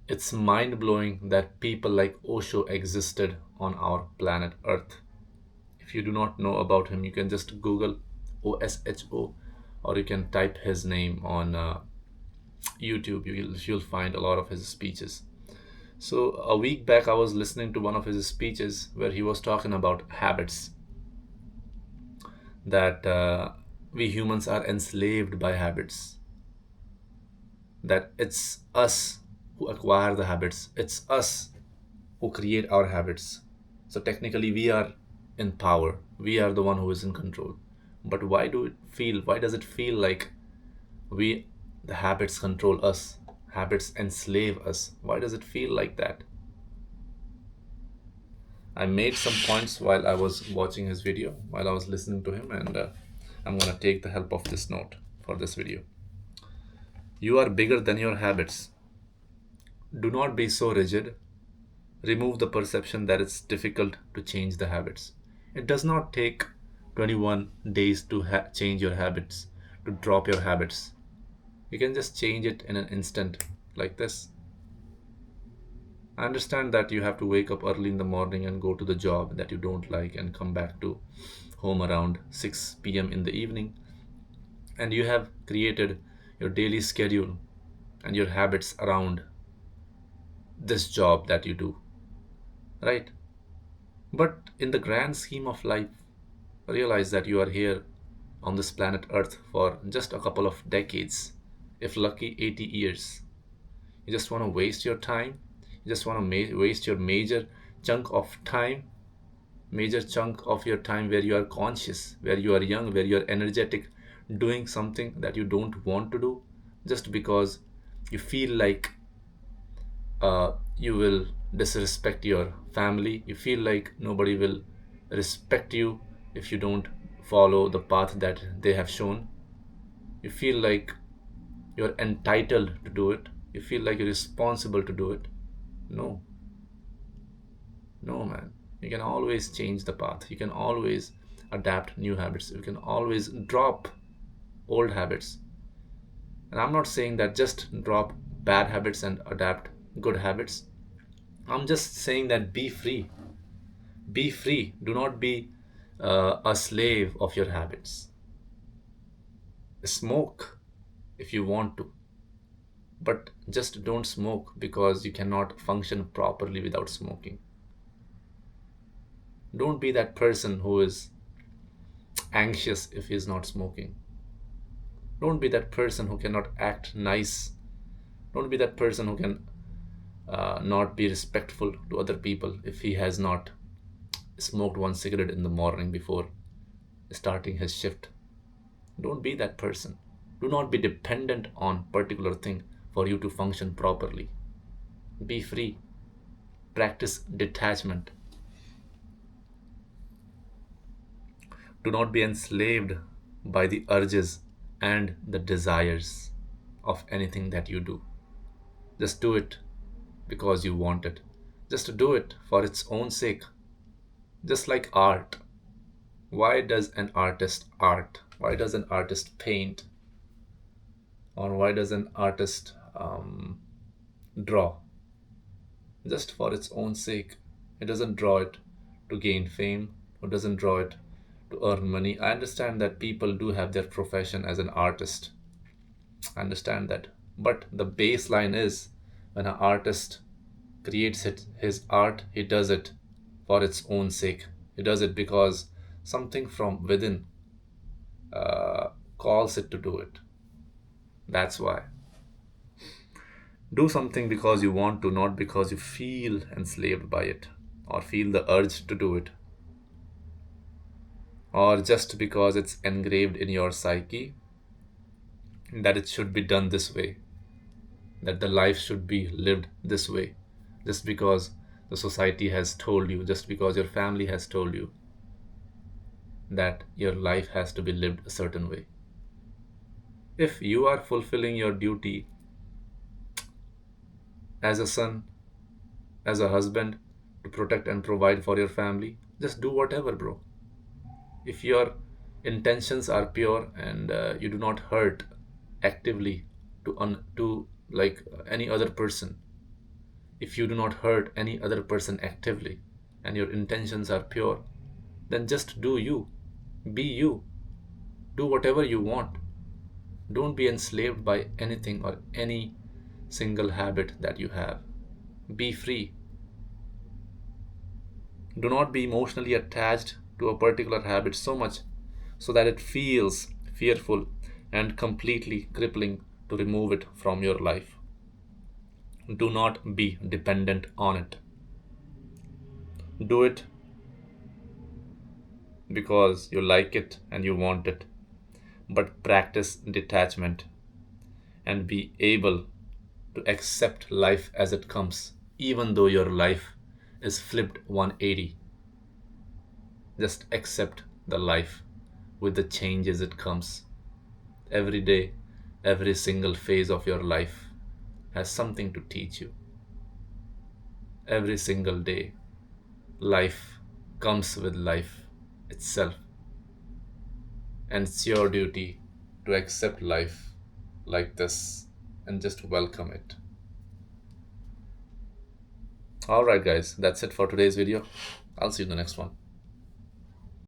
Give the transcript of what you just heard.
It's mind blowing that people like Osho existed on our planet Earth. If you do not know about him, you can just Google OSHO, or you can type his name on YouTube. You'll find a lot of his speeches. So a week back, I was listening to one of his speeches where he was talking about habits, that we humans are enslaved by habits, that it's us who acquire the habits, it's us who create our habits. So technically, we are in power, we are the one who is in control. But why does it feel like we the habits control us, habits enslave us? Why does it feel like that? I made some points while I was watching his video, while I was listening to him, and I'm gonna take the help of this note for this video. You are bigger than your habits. Do not be so rigid. Remove the perception that it's difficult to change the habits. It does not take 21 days to change your habits, to drop your habits. You can just change it in an instant, like this. I understand that you have to wake up early in the morning and go to the job that you don't like and come back to home around 6 p.m. in the evening. And you have created your daily schedule and your habits around this job that you do, right? But in the grand scheme of life, realize that you are here on this planet Earth for just a couple of decades, if lucky 80 years. You just want to waste your time. You just want to waste your chunk of time, major chunk of your time where you are conscious, where you are young, where you are energetic, doing something that you don't want to do, just because you feel like you will disrespect your family. You feel like nobody will respect you if you don't follow the path that they have shown. You feel like you're entitled to do it. You feel like you're responsible to do it. No, no, man. You can always change the path. You can always adapt new habits. You can always drop old habits. And I'm not saying that just drop bad habits and adapt good habits. I'm just saying that be free. Be free. Do not be a slave of your habits. Smoke if you want to, but just don't smoke because you cannot function properly without smoking. Don't be that person who is anxious if he's not smoking. Don't be that person who cannot act nice. Don't be that person who can not be respectful to other people if he has not smoked one cigarette in the morning before starting his shift. Don't be that person. Do not be dependent on particular thing for you to function properly. Be free. Practice detachment. Do not be enslaved by the urges and the desires of anything that you do. Just do it because you want it. Just do it for its own sake. Just like art. Why does an artist art? Why does an artist paint? Or why does an artist draw? Just for its own sake. It doesn't draw it to gain fame, or doesn't draw it to earn money. I understand that people do have their profession as an artist. I understand that. But the baseline is when an artist creates his art, he does it for its own sake. He does it because something from within calls it to do it. That's why. Do something because you want to, not because you feel enslaved by it or feel the urge to do it, or just because it's engraved in your psyche that it should be done this way, that the life should be lived this way, just because the society has told you, just because your family has told you that your life has to be lived a certain way. If you are fulfilling your duty as a son, as a husband, to protect and provide for your family, just do whatever, bro. If your intentions are pure and you do not hurt actively to like any other person, If you do not hurt any other person actively and your intentions are pure, then just do you. Be you. Do whatever you want. Don't be enslaved by anything or any single habit that you have. Be free. Do not be emotionally attached to a particular habit so much so that it feels fearful and completely crippling to remove it from your life. Do not be dependent on it. Do it because you like it and you want it, but practice detachment and be able to accept life as it comes, even though your life is flipped 180. Just accept the life with the changes it comes. Every day, every single phase of your life has something to teach you. Every single day, life comes with life itself, and it's your duty to accept life like this and just welcome it. Alright, guys, that's it for today's video. I'll see you in the next one.